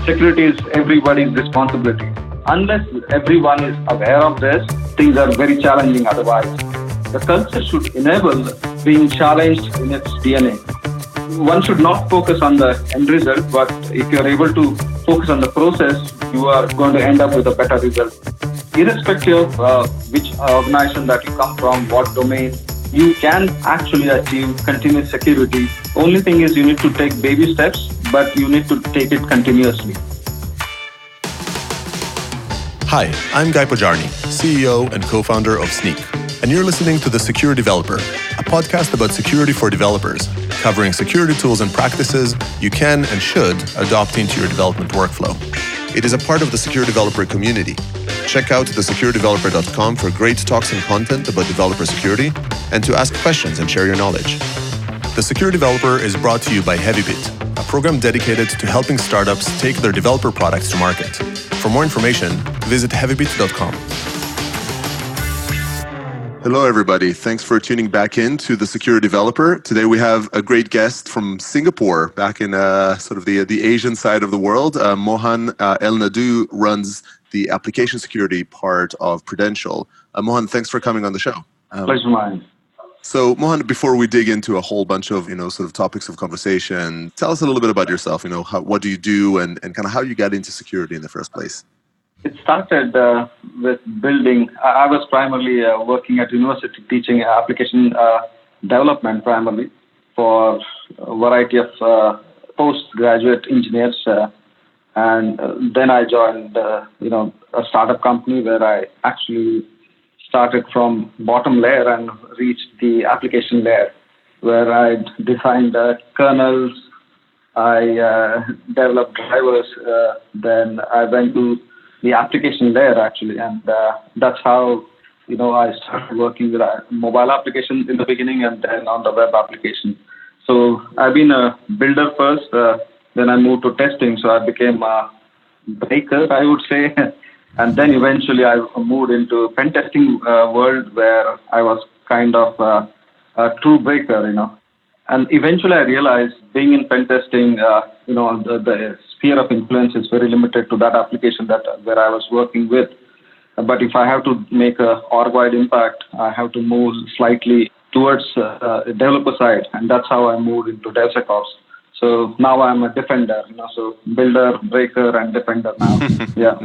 security is everybody's responsibility. Unless everyone is aware of this, things are very challenging otherwise. The culture should enable being challenged in its DNA. One should not focus on the end result, but if you're able to focus on the process, you are going to end up with a better result. Irrespective of which organization that you come from, what domain, you can actually achieve continuous security. Only thing is you need to take baby steps, but you need to take it continuously. Hi, I'm Guy Pojarni, CEO and co-founder of Sneak, and you're listening to The Secure Developer, a podcast about security for developers, covering security tools and practices you can and should adopt into your development workflow. It is a part of the Secure Developer community. Check out thesecuredeveloper.com for great talks and content about developer security and to ask questions and share your knowledge. The Secure Developer is brought to you by Heavybit, a program dedicated to helping startups take their developer products to market. For more information, visit heavybit.com. Hello, everybody. Thanks for tuning back in to The Secure Developer. Today we have a great guest from Singapore, back in sort of the Asian side of the world. Mohan Yelnadu runs the application security part of Prudential. Mohan, thanks for coming on the show. Pleasure mine. So, Mohan, before we dig into a whole bunch of sort of topics of conversation, tell us a little bit about yourself. What do you do, and kind of how you got into security in the first place. It started with building. I was primarily working at university teaching application development primarily for a variety of postgraduate engineers. And then I joined, a startup company where I actually started from bottom layer and reached the application layer, where I defined kernels, I developed drivers, then I went to the application layer actually, and that's how I started working with mobile applications in the beginning and then on the web application. So I've been a builder first. Then I moved to testing, so I became a breaker, I would say. And then eventually I moved into pen testing world, where I was kind of a true breaker, And eventually I realized being in pen testing, the sphere of influence is very limited to that application where I was working with. But if I have to make a org-wide impact, I have to move slightly towards the developer side, and that's how I moved into DevSecOps. So now I'm a defender, so builder, breaker, and defender now. Yeah.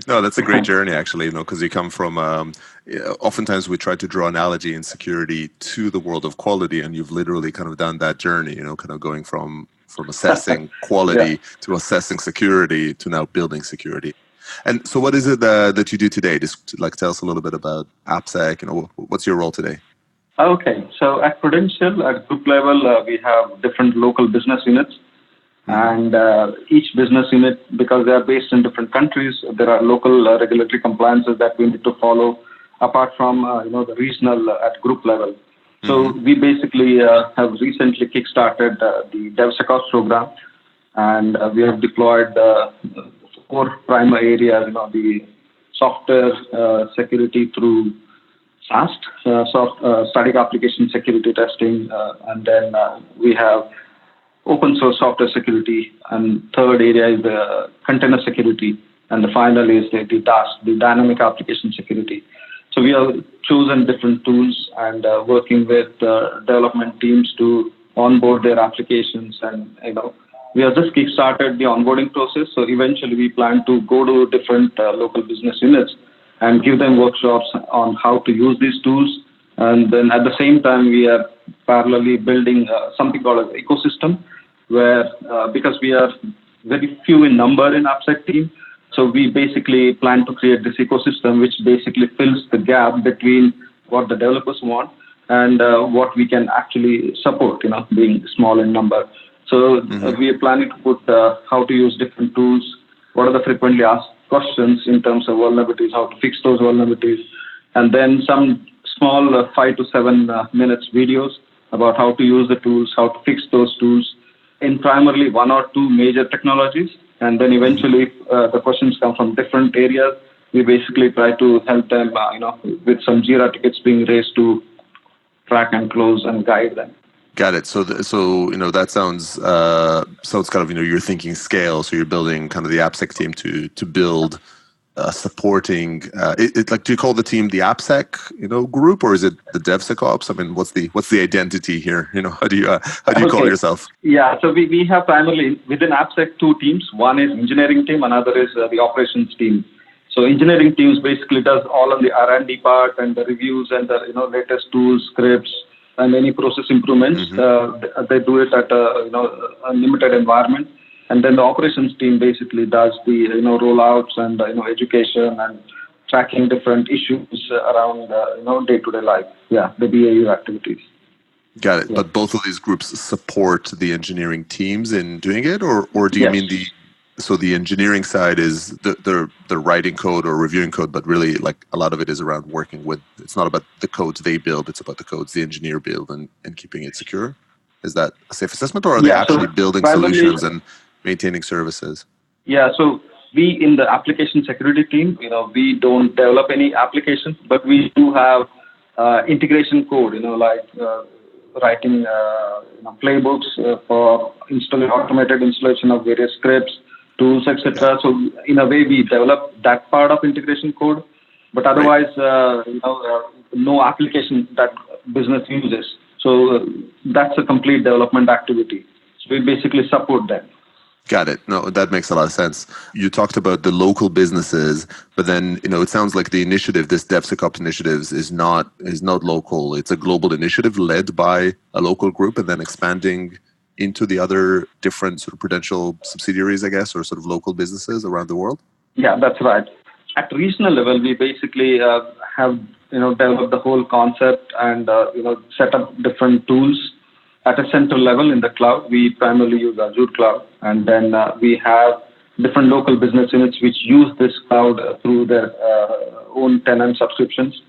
No, that's a great journey, actually, because you come from, oftentimes we try to draw analogy in security to the world of quality, and you've literally kind of done that journey, kind of going from assessing quality to assessing security to now building security. And so what is it that you do today? Just tell us a little bit about AppSec, what's your role today? Okay, so at Prudential, at group level, we have different local business units. And each business unit, because they are based in different countries, there are local regulatory compliances that we need to follow, apart from the regional at group level. So we basically have recently kickstarted the DevSecOps program, and we have deployed 4 primary areas. The software security through SAST, static application security testing, and then we have open source software security, and third area is the container security, and the final is the DAS, the dynamic application security. So we have chosen different tools and working with development teams to onboard their applications, and we have just kickstarted the onboarding process. So eventually we plan to go to different local business units and give them workshops on how to use these tools. And then at the same time, we are parallelly building something called an ecosystem, where because we are very few in number in AppSec team, so we basically plan to create this ecosystem which basically fills the gap between what the developers want and what we can actually support, being small in number. So we are planning to put how to use different tools, what are the frequently asked questions in terms of vulnerabilities, how to fix those vulnerabilities, and then some small 5 to 7 minutes videos about how to use the tools, how to fix those tools in primarily 1 or 2 major technologies. And then eventually the questions come from different areas. We basically try to help them, with some Jira tickets being raised to track and close and guide them. Got it. So that sounds kind of you're thinking scale. So you're building kind of the AppSec team to build supporting. Like, do you call the team the AppSec group, or is it the DevSecOps? I mean, what's the identity here? How do you call yourself? Yeah. So we have primarily within AppSec two teams. One is engineering team, another is the operations team. So engineering teams basically does all on the R&D part and the reviews and the latest tools, scripts, and any process improvements. They do it at a limited environment, and then the operations team basically does the rollouts and education and tracking different issues around day-to-day life. Yeah, the BAU activities. Got it. Yeah. But both of these groups support the engineering teams in doing it, or do you mean the engineering side is the writing code or reviewing code, but really like a lot of it is around working with, it's not about the codes they build, it's about the codes the engineer build and keeping it secure? Is that a safe assessment, or are they actually building solutions and maintaining services? Yeah, so we in the application security team, we don't develop any applications, but we do have integration code, writing playbooks for automated installation of various scripts, tools, etc. So in a way, we develop that part of integration code, but otherwise, no application that business uses. So that's a complete development activity. So we basically support them. Got it. No, that makes a lot of sense. You talked about the local businesses, but then it sounds like the initiative, this DevSecOps initiatives, is not local. It's a global initiative led by a local group, and then expanding into the other different sort of Prudential subsidiaries, I guess, or sort of local businesses around the world? Yeah, that's right. At regional level, we basically have developed the whole concept and set up different tools. At a central level in the cloud, we primarily use Azure Cloud, and then we have different local business units which use this cloud through their own tenant subscriptions.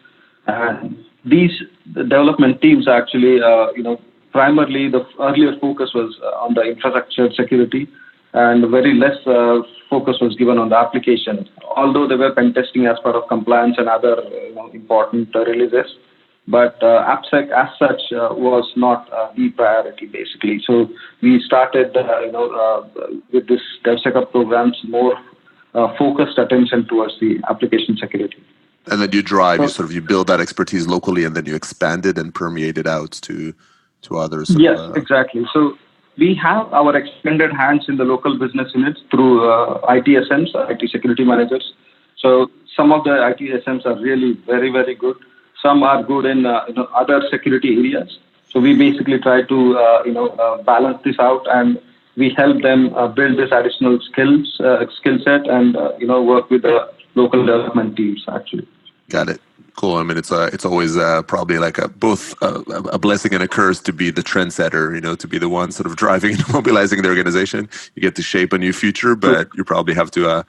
And these development teams actually, primarily the earlier focus was on the infrastructure security, and very less focus was given on the application. Although they were pen testing as part of compliance and other important releases, but AppSec as such was not the priority basically. So we started with this DevSecOps programs more focused attention towards the application security. And then you build that expertise locally, and then you expand it and permeate it out to others. Yes, exactly. So we have our extended hands in the local business units through ITSMs, IT security managers. So some of the ITSMs are really very, very good. Some are good in other security areas. So we basically try to balance this out, and we help them build this additional skill set and work with the local development teams actually. Got it. Cool. I mean, it's always probably like both a blessing and a curse to be the trendsetter, to be the one sort of driving and mobilizing the organization. You get to shape a new future, but you probably have to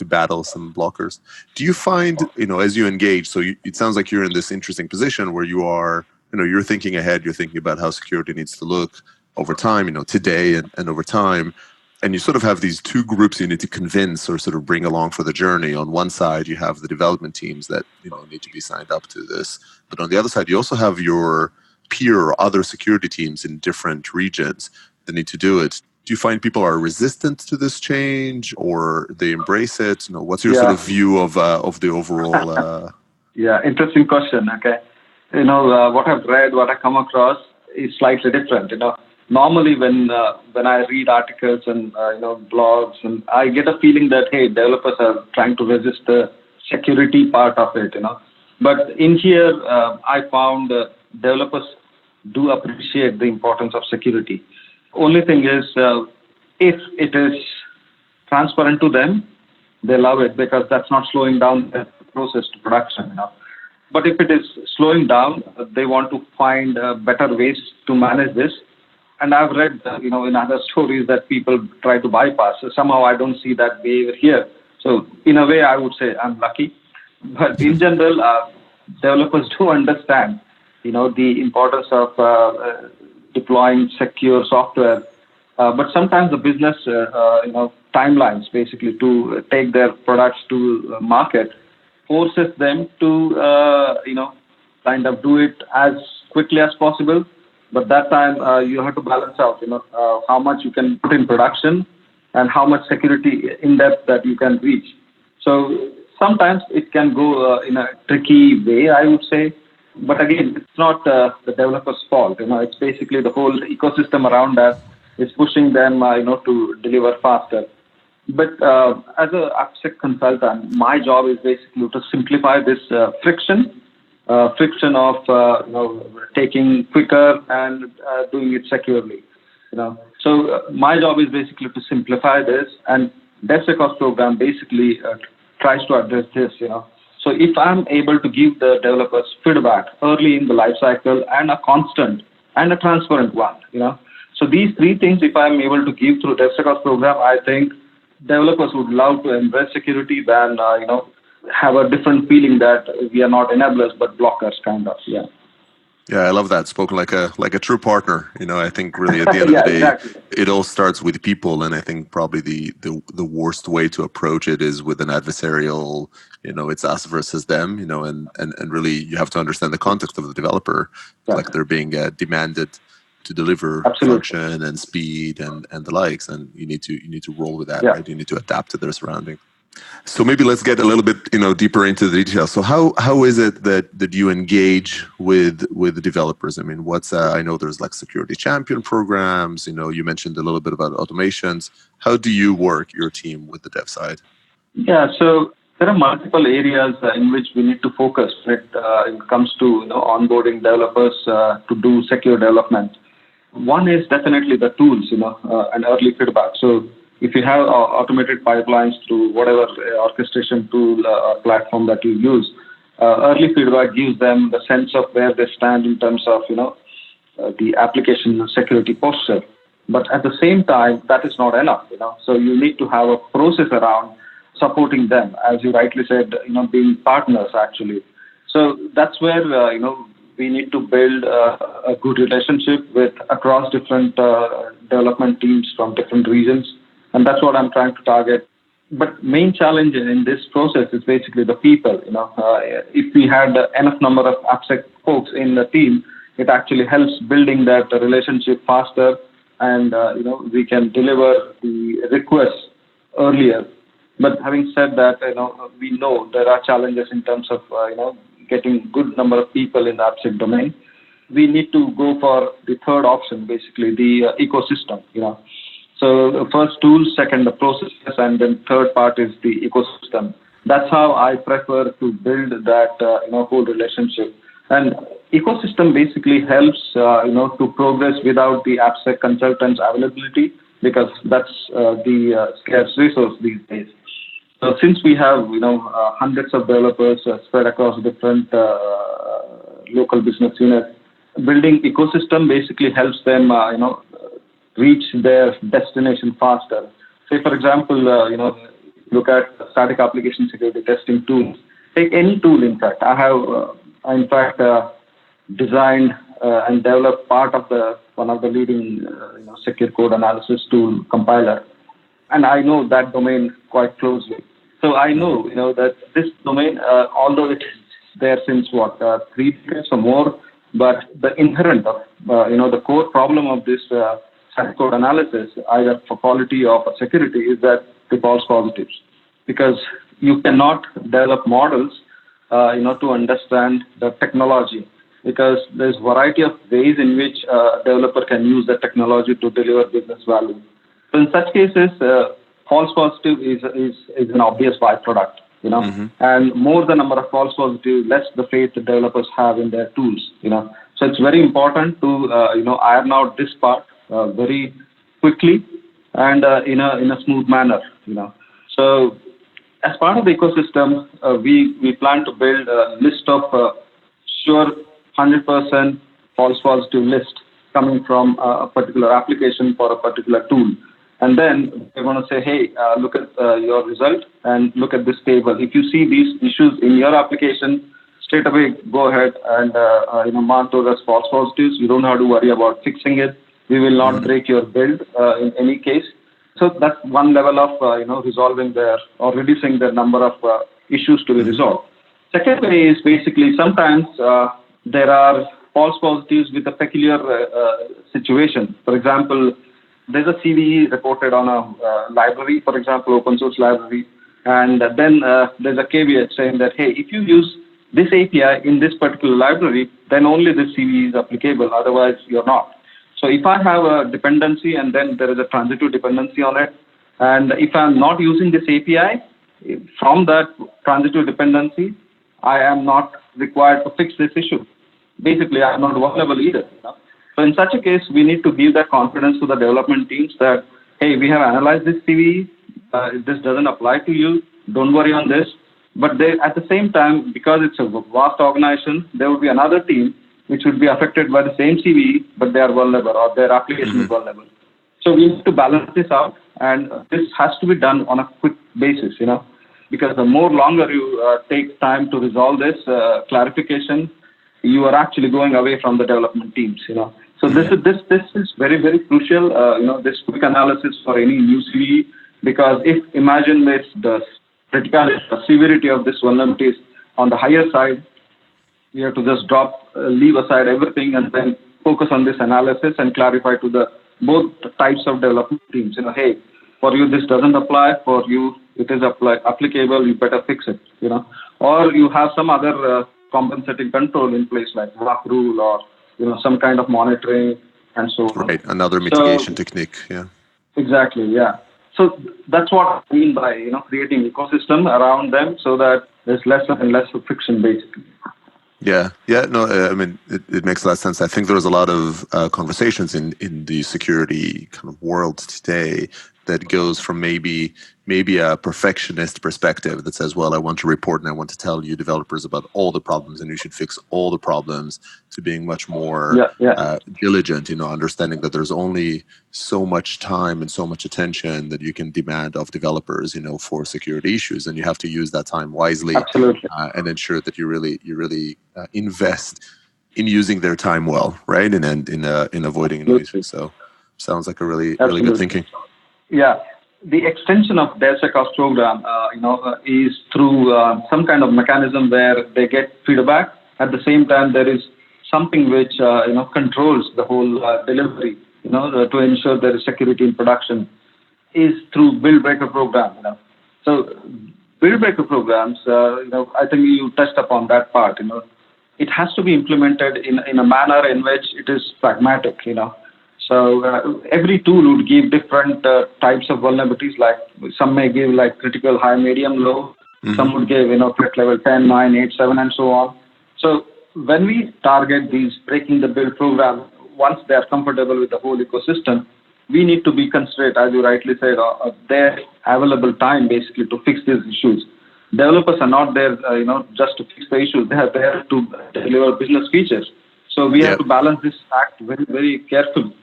battle some blockers. Do you find, as you engage, so it sounds like you're in this interesting position where you are, you're thinking ahead, you're thinking about how security needs to look over time, today and over time. And you sort of have these two groups you need to convince or sort of bring along for the journey. On one side, you have the development teams that need to be signed up to this. But on the other side, you also have your peer or other security teams in different regions that need to do it. Do you find people are resistant to this change, or they embrace it? What's your sort of view of the overall? Yeah, interesting question. Okay, what I've read, what I come across is slightly different. Normally, when I read articles and blogs, and I get a feeling that developers are trying to resist the security part of it, But in here, I found developers do appreciate the importance of security. Only thing is, if it is transparent to them, they love it because that's not slowing down the process to production. But if it is slowing down, they want to find better ways to manage this. And I've read, in other stories that people try to bypass. So somehow I don't see that behavior here. So in a way, I would say I'm lucky. But in general, developers do understand, the importance of deploying secure software. But sometimes the business, timelines basically to take their products to market forces them to, kind of do it as quickly as possible. But that time you have to balance out, how much you can put in production and how much security in depth that you can reach. So sometimes it can go in a tricky way, I would say. But again, it's not the developer's fault. It's basically the whole ecosystem around that is pushing them, to deliver faster. But as a AppSec consultant, my job is basically to simplify this friction of taking quicker and doing it securely. So my job is basically to simplify this, and DevSecOps program basically tries to address this. So if I'm able to give the developers feedback early in the life cycle and a constant and a transparent one, so these three things, if I'm able to give through DevSecOps program, I think developers would love to embrace security than have a different feeling that we are not enablers but blockers, kind of. Yeah. Yeah, I love that. Spoken like a true partner. I think really at the end of the day, exactly. It all starts with people, and I think probably the worst way to approach it is with an adversarial. It's us versus them. And really you have to understand the context of the developer, like they're being demanded to deliver function and speed and the likes, and you need to roll with that, right? You need to adapt to their surrounding. So maybe let's get a little bit deeper into the details. So how is it that you engage with the developers? I mean, I know there's like security champion programs. You mentioned a little bit about automations. How do you work your team with the dev side? Yeah, so there are multiple areas in which we need to focus when it comes to onboarding developers to do secure development. One is definitely the tools, and early feedback. So if you have automated pipelines through whatever orchestration tool or platform that you use, early feedback gives them the sense of where they stand in terms of, the application security posture. But at the same time, that is not enough, So you need to have a process around supporting them, as you rightly said, being partners actually. So that's where, we need to build a good relationship with across different development teams from different regions. And that's what I'm trying to target. But main challenge in this process is basically the people. If we had enough number of AppSec folks in the team, it actually helps building that relationship faster, and we can deliver the requests earlier. But having said that, we know there are challenges in terms of getting good number of people in the AppSec domain. We need to go for the third option, basically the ecosystem. So the first tool, second the processes, and then third part is the ecosystem. That's how I prefer to build that whole relationship. And ecosystem basically helps to progress without the AppSec consultants' availability, because that's the scarce resource these days. So since we have hundreds of developers spread across different local business units, building ecosystem basically helps them reach their destination faster. Say, for example, look at static application security testing tools. Take any tool, in fact. I have, designed and developed part of one of the leading, secure code analysis tool compiler. And I know that domain quite closely. So I know, that this domain, although it is there since 3 decades or more, but the inherent of, the core problem of this code analysis, either for quality or for security, is that the false positives. Because you cannot develop models, to understand the technology, because there's a variety of ways in which a developer can use the technology to deliver business value. So in such cases, false positive is an obvious byproduct, and more the number of false positives, less the faith the developers have in their tools, So it's very important to, iron out this part very quickly and in a smooth manner, So as part of the ecosystem, we plan to build a list of sure 100% false positive list coming from a particular application for a particular tool. And then we're going to say, hey, look at your result and look at this table. If you see these issues in your application, straight away go ahead and mark those as false positives. You don't have to worry about fixing it. We will not break your build in any case. So that's one level of resolving or reducing the number of issues to be resolved. Second way is basically sometimes there are false positives with a peculiar situation. For example, there's a CVE reported on a library, for example, open source library, and then there's a caveat saying that, hey, if you use this API in this particular library, then only this CVE is applicable, otherwise you're not. So if I have a dependency and then there is a transitive dependency on it, and if I'm not using this API, from that transitive dependency, I am not required to fix this issue. Basically, I'm not vulnerable either. So in such a case, we need to give that confidence to the development teams that, hey, we have analyzed this CVE, this doesn't apply to you, don't worry on this. But they, at the same time, because it's a vast organization, there would be another team which would be affected by the same CVE, but they are vulnerable or their application is vulnerable. So we need to balance this out, and this has to be done on a quick basis, because the more longer you take time to resolve this clarification, you are actually going away from the development teams, So this is very, very crucial, this quick analysis for any new CVE, because if imagine this, the criticality, the severity of this vulnerability is on the higher side, you have to just leave aside everything and then focus on this analysis and clarify to the both types of development teams. Hey, for you this doesn't apply, for you it is applicable, you better fix it. Or you have some other compensating control in place like block rule or some kind of monitoring and so on. Right, another mitigation technique. Yeah. Exactly. Yeah. So that's what I mean by creating ecosystem around them so that there's less and less friction basically. Yeah. No, I mean, it makes a lot of sense. I think there's a lot of conversations in the security kind of world today that goes from maybe a perfectionist perspective that says, well, I want to report and I want to tell you developers about all the problems and you should fix all the problems, to being much more diligent, understanding that there's only so much time and so much attention that you can demand of developers, for security issues, and you have to use that time wisely. Absolutely. And ensure that you really invest in using their time well, right? And in avoiding noise. So sounds like a really good thinking. Yeah, the extension of DevSecOps program, is through some kind of mechanism where they get feedback. At the same time, there is something which controls the whole delivery. To ensure there is security in production, is through build breaker program. So build breaker programs, I think you touched upon that part. It has to be implemented in a manner in which it is pragmatic. So every tool would give different types of vulnerabilities. Like some may give like critical, high, medium, low. Mm-hmm. Some would give threat level 10, 9, 8, 7, and so on. So when we target these breaking the build program, once they are comfortable with the whole ecosystem, we need to be considerate, as you rightly said, of their available time basically to fix these issues. Developers are not there, just to fix the issues. They are there to deliver business features. So we have to balance this act very, very carefully.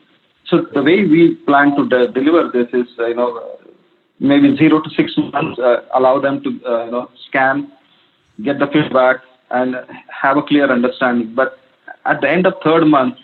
So the way we plan to deliver this is, maybe 0 to 6 months, allow them to, scan, get the feedback, and have a clear understanding. But at the end of third month,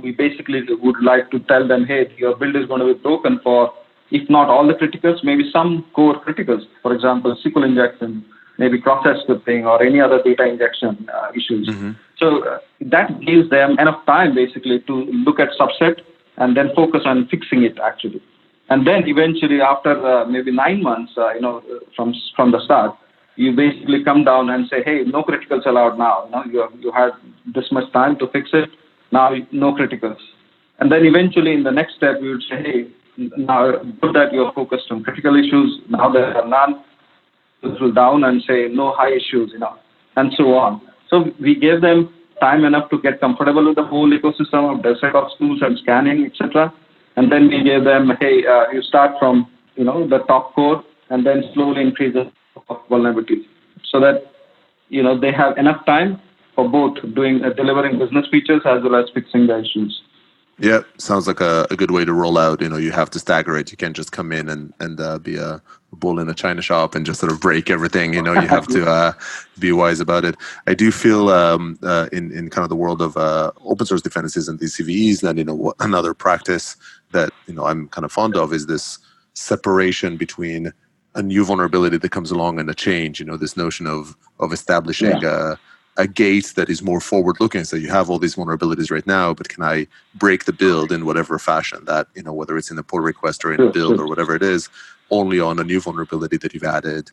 we basically would like to tell them, hey, your build is going to be broken for, if not all the criticals, maybe some core criticals. For example, SQL injection, maybe process scripting, or any other data injection issues. Mm-hmm. So that gives them enough time basically to look at subset and then focus on fixing it actually. And then eventually after maybe 9 months, from the start, you basically come down and say, hey, no criticals allowed now. You had this much time to fix it. Now, no criticals. And then eventually in the next step, we would say, hey, now put that you're focused on critical issues. Now there are none. Will down and say no high issues, and so on. So we gave them time enough to get comfortable with the whole ecosystem of DevSecOps tools and scanning, etc. And then we gave them, hey, you start from the top core and then slowly increase the vulnerabilities, so that they have enough time for both delivering business features as well as fixing the issues. Yeah, sounds like a good way to roll out. You have to stagger it. You can't just come in and be a bull in a china shop and just sort of break everything. You have to be wise about it. I do feel in kind of the world of open source defenses and these CVEs that another practice that I'm kind of fond of is this separation between a new vulnerability that comes along and a change. This notion of establishing a gate that is more forward-looking. So you have all these vulnerabilities right now, but can I break the build in whatever fashion that, whether it's in a pull request or in a build or whatever it is, only on a new vulnerability that you've added,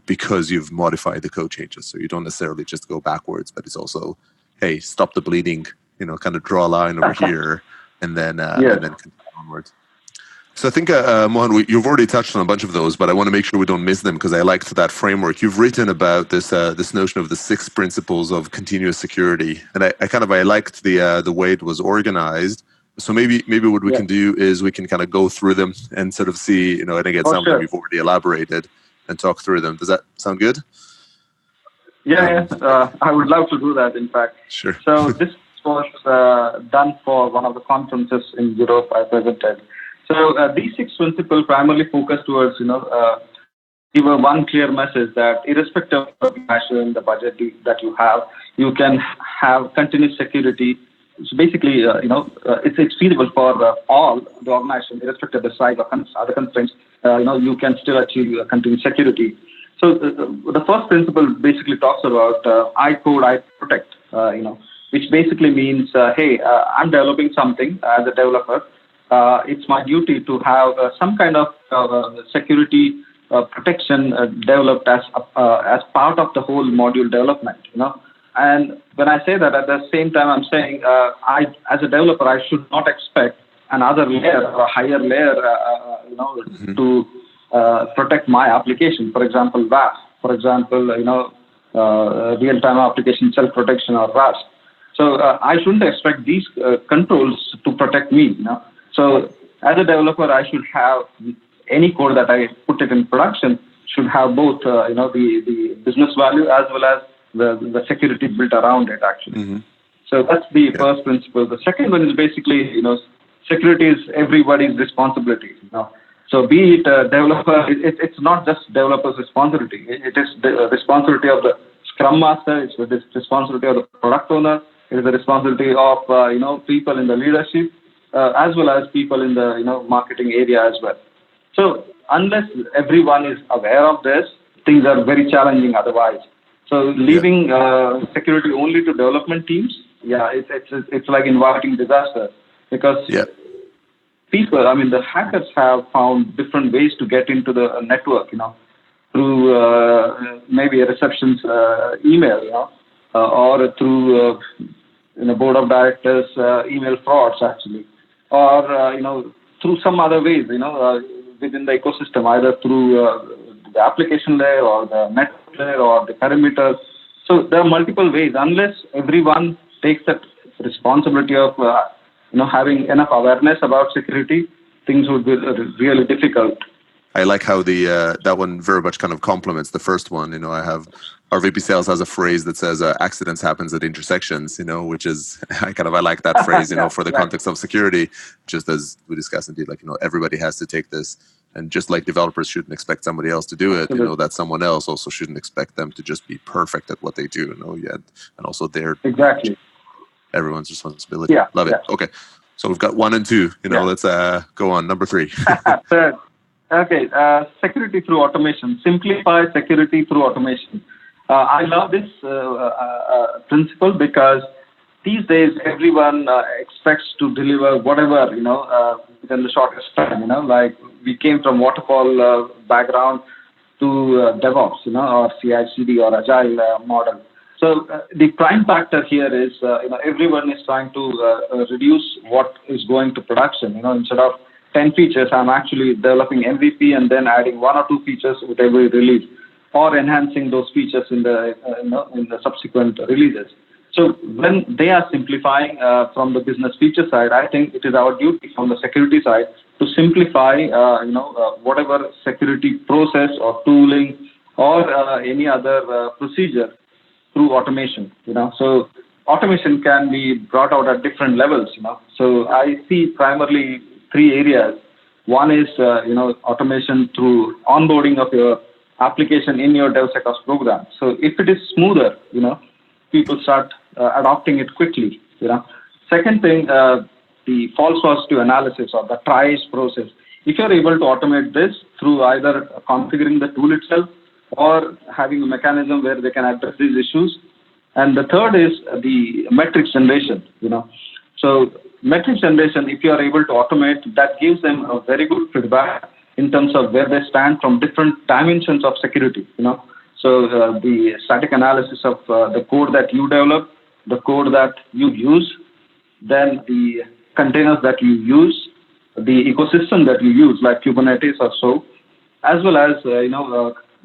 because you've modified the code changes. So you don't necessarily just go backwards, but it's also, hey, stop the bleeding, kind of draw a line over here and then continue onwards. So I think, Mohan, you've already touched on a bunch of those, but I want to make sure we don't miss them because I liked that framework. You've written about this notion of the 6 principles of continuous security, and I liked the way it was organized. So maybe what we can do is we can kind of go through them and sort of see, and again, some of them you've already elaborated and talk through them. Does that sound good? Yeah, I would love to do that, in fact. Sure. So this was done for one of the conferences in Europe I presented. So these 6 principles primarily focus towards, give one clear message that irrespective of the budget that you have, you can have continuous security. So basically, it's feasible for all the organization, irrespective of the size or other constraints. You can still achieve continuous security. So the first principle basically talks about I code, I protect. Which basically means, hey, I'm developing something as a developer. It's my duty to have some kind of security protection developed as part of the whole module development. And when I say that, at the same time, I'm saying I, as a developer, I should not expect another layer or a higher layer, to protect my application. For example, WAF. For example, real-time application self-protection or Rust. So I shouldn't expect these controls to protect me. So as a developer, I should have any code that I put it in production should have both, the business value as well as the security built around it, actually. Mm-hmm. So that's the first principle. The second one is basically, security is everybody's responsibility. So be it a developer, it's not just developer's responsibility. It is the responsibility of the Scrum Master. It's the responsibility of the product owner. It is the responsibility of people in the leadership, as well as people in the marketing area as well. So unless everyone is aware of this, things are very challenging otherwise. So leaving security only to development teams, it's like inviting disaster, because people, the hackers have found different ways to get into the network, through maybe a reception's email, or through board of directors email frauds, actually, or through some other ways, within the ecosystem, either through the application layer or the network layer or the perimeter. So there are multiple ways. Unless everyone takes that responsibility of having enough awareness about security, things would be really difficult. I like how that one very much kind of complements the first one. I have our VP Sales has a phrase that says accidents happens at intersections, which is I like that phrase, for the context of security, just as we discussed indeed, everybody has to take this. And just like developers shouldn't expect somebody else to do it, that someone else also shouldn't expect them to just be perfect at what they do, and also exactly everyone's responsibility. Yeah, love it. Okay, so we've got 1 and 2. Let's go on number 3. Third. Okay, security through automation. Simplify security through automation. I love this principle because these days everyone expects to deliver whatever, within the shortest time. Like we came from waterfall background to DevOps, or CI/CD or Agile model. So the prime factor here is, everyone is trying to reduce what is going to production. Instead of 10 features, I'm actually developing MVP and then adding 1 or 2 features with every release, or enhancing those features in the in the subsequent releases. So when they are simplifying from the business feature side, I think it is our duty from the security side to simplify whatever security process or tooling or any other procedure through automation. So automation can be brought out at different levels. So I see primarily 3 areas. One is, automation through onboarding of your application in your DevSecOps program. So if it is smoother, people start adopting it quickly. Second thing, the false positive analysis or the triage process. If you're able to automate this through either configuring the tool itself or having a mechanism where they can address these issues, And the third is the metrics generation. So metrics generation, if you are able to automate, that gives them a very good feedback in terms of where they stand from different dimensions of security. So the static analysis of the code that you develop, the code that you use, then the containers that you use, the ecosystem that you use, like Kubernetes or so, as well as the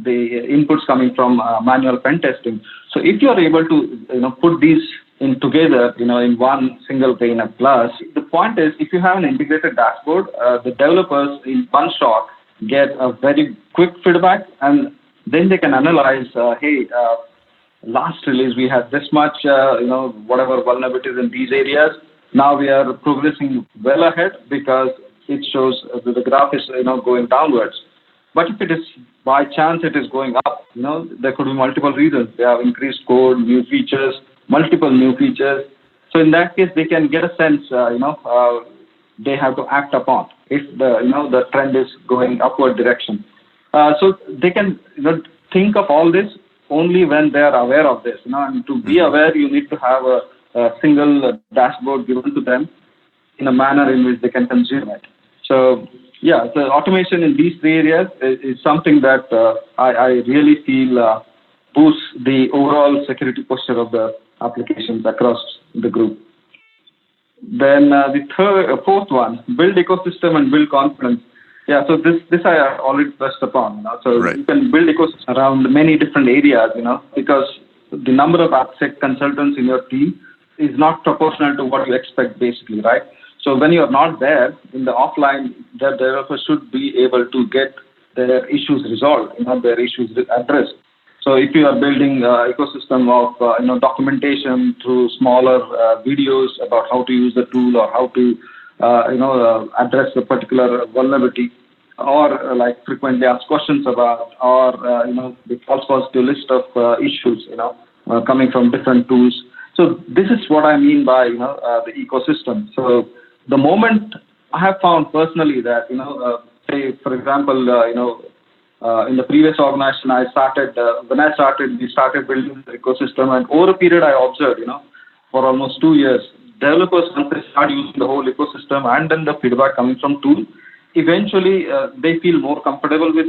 inputs coming from manual pen testing. So if you are able to put these in together, in one single pane of glass, the point is, if you have an integrated dashboard, the developers in one shot get a very quick feedback, and then they can analyze, last release we had this much, whatever vulnerabilities in these areas. Now we are progressing well ahead because it shows the graph is going downwards. But if it is by chance it is going up, there could be multiple reasons. They have increased code, new features, multiple new features. So in that case, they can get a sense, they have to act upon if the trend is going upward direction. So they can think of all this only when they are aware of this. And to be aware, you need to have a single dashboard given to them in a manner in which they can consume it. So yeah, the automation in these three areas is something that I really feel boosts the overall security posture of the applications across the group. Then the fourth one, build ecosystem and build confidence. Yeah, so this I already touched upon. So right. You can build ecosystem around many different areas, because the number of AppSec consultants in your team is not proportional to what you expect, basically, right? So when you are not there in the offline, the developers should be able to get their issues resolved, their issues addressed. So if you are building an ecosystem of documentation through smaller videos about how to use the tool or how to address a particular vulnerability, or like frequently asked questions about, or the false positive list of issues coming from different tools. So this is what I mean by the ecosystem. So the moment I have found personally that say for example in the previous organization we started building the ecosystem, and over a period I observed for almost 2 years, developers, once they start using the whole ecosystem and then the feedback coming from tool, eventually they feel more comfortable with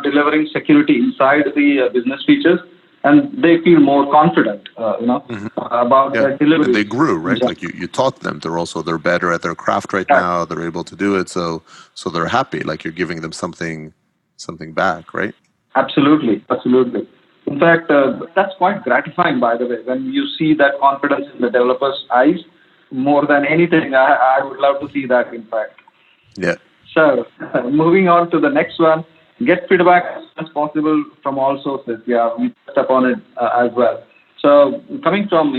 delivering security inside the business features, and they feel more confident about their delivery. And they grew, right? Like you taught them. They're better at their craft right now. They're able to do it, so they're happy. Like you're giving them something back, right? Absolutely. In fact, that's quite gratifying, by the way, when you see that confidence in the developers' eyes. More than anything, I would love to see that, in fact. Yeah. So, moving on to the next one, get feedback as soon as possible from all sources. Yeah, we touched upon it as well. So, coming from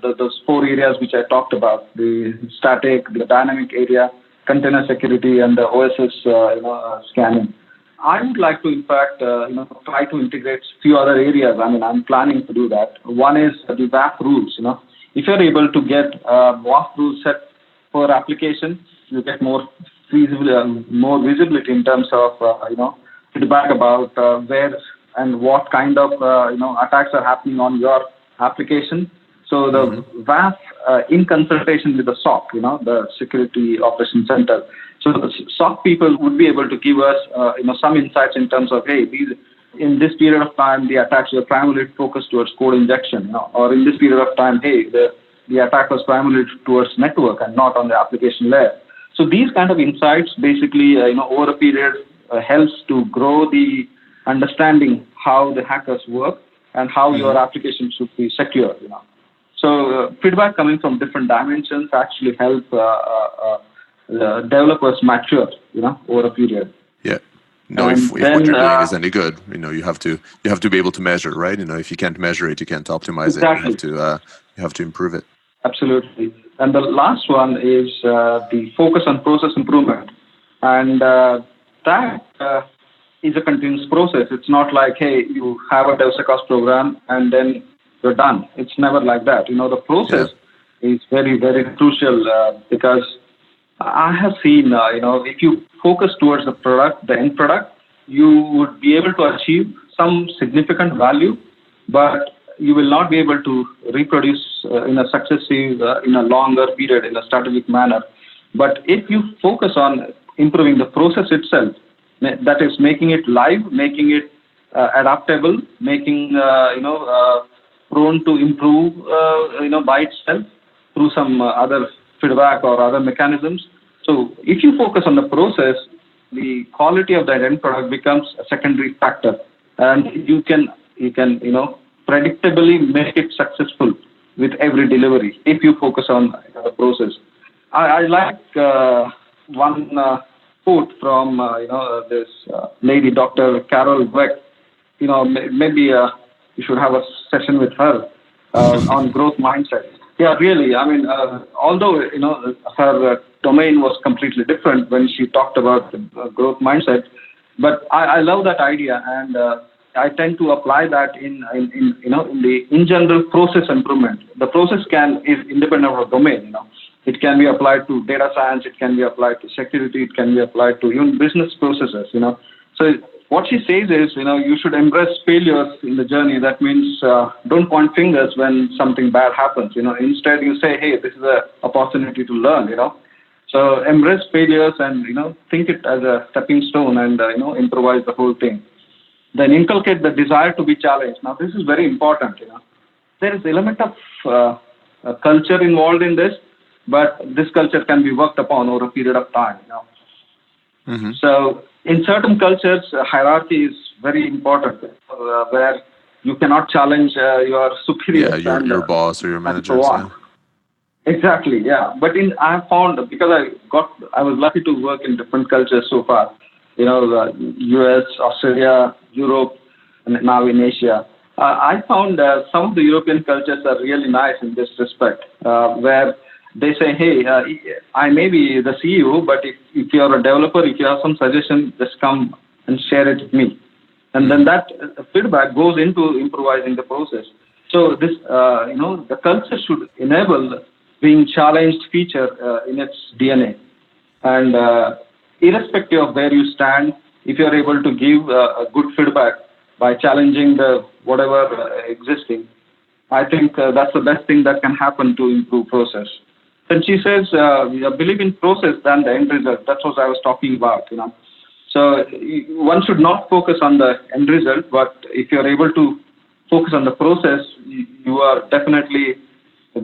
those four areas which I talked about, the static, the dynamic area, container security, and the OSS scanning, I would like to, in fact, try to integrate a few other areas. I mean, I'm planning to do that. One is the WAF rules. If you're able to get WAF rules set per application, you get more visibility in terms of feedback about where and what kind of attacks are happening on your application. So the WAF in consultation with the SOC, the Security Operations Center. So the SOC people would be able to give us some insights in terms of, hey, in this period of time the attacks were primarily focused towards code injection, or in this period of time, hey, the attack was primarily towards network and not on the application layer. So these kind of insights basically over a period helps to grow the understanding how the hackers work and how your application should be secure. So feedback coming from different dimensions actually help developers mature, over a period. Yeah. No, if what you're doing is any good, you have to be able to measure, right? If you can't measure it, you can't optimize it. You have to improve it. Absolutely. And the last one is the focus on process improvement, and that is a continuous process. It's not like, hey, you have a DevSecOps program and then you're done. It's never like that. The process is very, very crucial because I have seen, if you focus towards the end product, you would be able to achieve some significant value. But you will not be able to reproduce in a successive, in a longer period, in a strategic manner. But if you focus on improving the process itself, that is making it live, making it adaptable, making prone to improve by itself through some other feedback or other mechanisms. So if you focus on the process, the quality of that end product becomes a secondary factor, and you can predictably make it successful with every delivery if you focus on the process. I like one quote from this lady, Dr. Carol Dweck. Maybe you should have a session with her on growth mindset. Yeah, really. I mean, although her domain was completely different when she talked about the growth mindset, but I love that idea, and I tend to apply that in general process improvement. The process is independent of domain. It can be applied to data science, it can be applied to security, it can be applied to even business processes. So what she says is, you should embrace failures in the journey. That means don't point fingers when something bad happens. Instead you say, hey, this is an opportunity to learn. So embrace failures and think it as a stepping stone and improvise the whole thing. Then inculcate the desire to be challenged. Now this is very important. There is element of culture involved in this, but this culture can be worked upon over a period of time. Mm-hmm. So in certain cultures, hierarchy is very important, where you cannot challenge your superiors. Yeah, your boss or your manager. So exactly, yeah. But I have found, because I was lucky to work in different cultures so far. US, Australia, Europe, and now in Asia. I found some of the European cultures are really nice in this respect, where they say, hey, I may be the CEO, but if you're a developer, if you have some suggestion, just come and share it with me. And then that feedback goes into improvising the process. So this, the culture should enable being challenged feature in its DNA. And irrespective of where you stand, if you're able to give a good feedback by challenging the whatever existing, I think that's the best thing that can happen to improve process. And she says, believe in process than the end result. That's what I was talking about, So one should not focus on the end result, but if you're able to focus on the process, you are definitely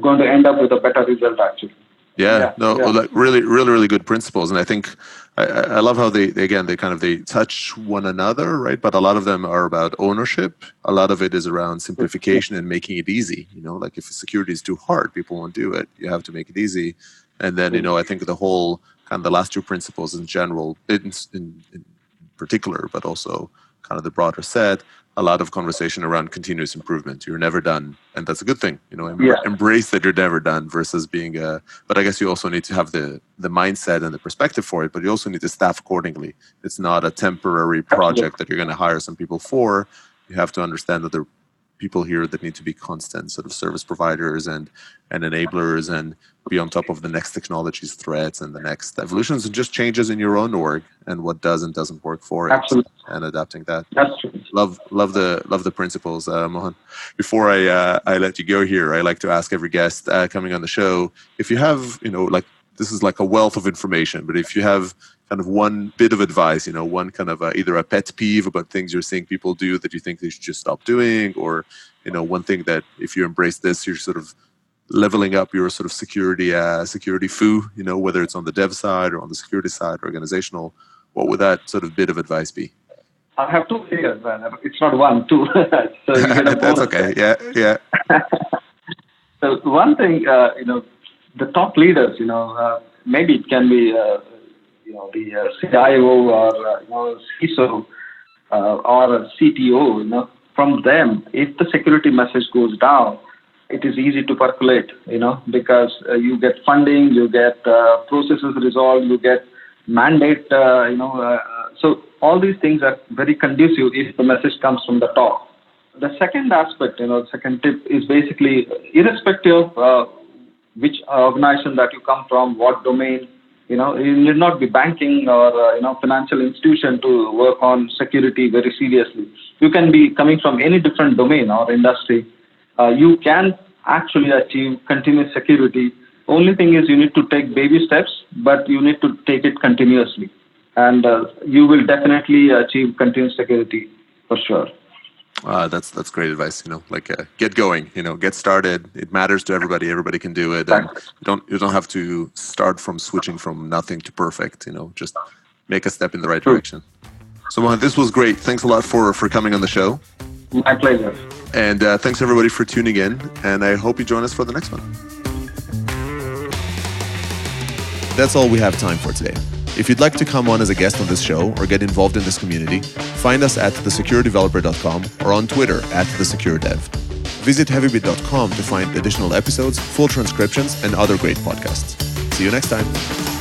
going to end up with a better result, actually. Like really good principles. And I think I love how they touch one another, right? But a lot of them are about ownership. A lot of it is around simplification and making it easy. Like if security is too hard, people won't do it. You have to make it easy. And then, I think the whole the last two principles in general, in particular, but also kind of the broader set, a lot of conversation around continuous improvement. You're never done, and that's a good thing. Embrace that you're never done versus being but I guess you also need to have the mindset and the perspective for it, but you also need to staff accordingly. It's not a temporary project that you're going to hire some people for. You have to understand that there are people here that need to be constant sort of service providers and enablers, and be on top of the next technologies, threats, and the next evolutions, and just changes in your own org and what does and doesn't work for it. Absolutely. And adapting that. That's true. Love the principles, Mohan. Before I let you go here, I like to ask every guest coming on the show, if you have, this is like a wealth of information, but if you have kind of one bit of advice, one kind of either a pet peeve about things you're seeing people do that you think they should just stop doing, or, one thing that if you embrace this, you're sort of leveling up your sort of security foo, whether it's on the dev side or on the security side, organizational, what would that sort of bit of advice be? I have two figures, man. It's not one, two. So you get a That's okay. Yeah. So one thing, the top leaders, maybe it can be, the CIO or CISO or a CTO. From them, if the security message goes down, it is easy to percolate, because you get funding, you get processes resolved, you get mandate, so all these things are very conducive if the message comes from the top. The second aspect, second tip is basically irrespective of which organization that you come from, what domain, you need not be banking or, financial institution to work on security very seriously. You can be coming from any different domain or industry. you can actually achieve continuous security. Only thing is you need to take baby steps, but you need to take it continuously. And you will definitely achieve continuous security for sure. That's great advice. Get going. Get started. It matters to everybody. Everybody can do it, and you don't have to start from switching from nothing to perfect. Just make a step in the right direction. So Mohan, this was great. Thanks a lot for coming on the show. My pleasure. And thanks everybody for tuning in. And I hope you join us for the next one. That's all we have time for today. If you'd like to come on as a guest on this show or get involved in this community, find us at thesecuredeveloper.com or on Twitter @thesecuredev. Visit heavybit.com to find additional episodes, full transcriptions, and other great podcasts. See you next time.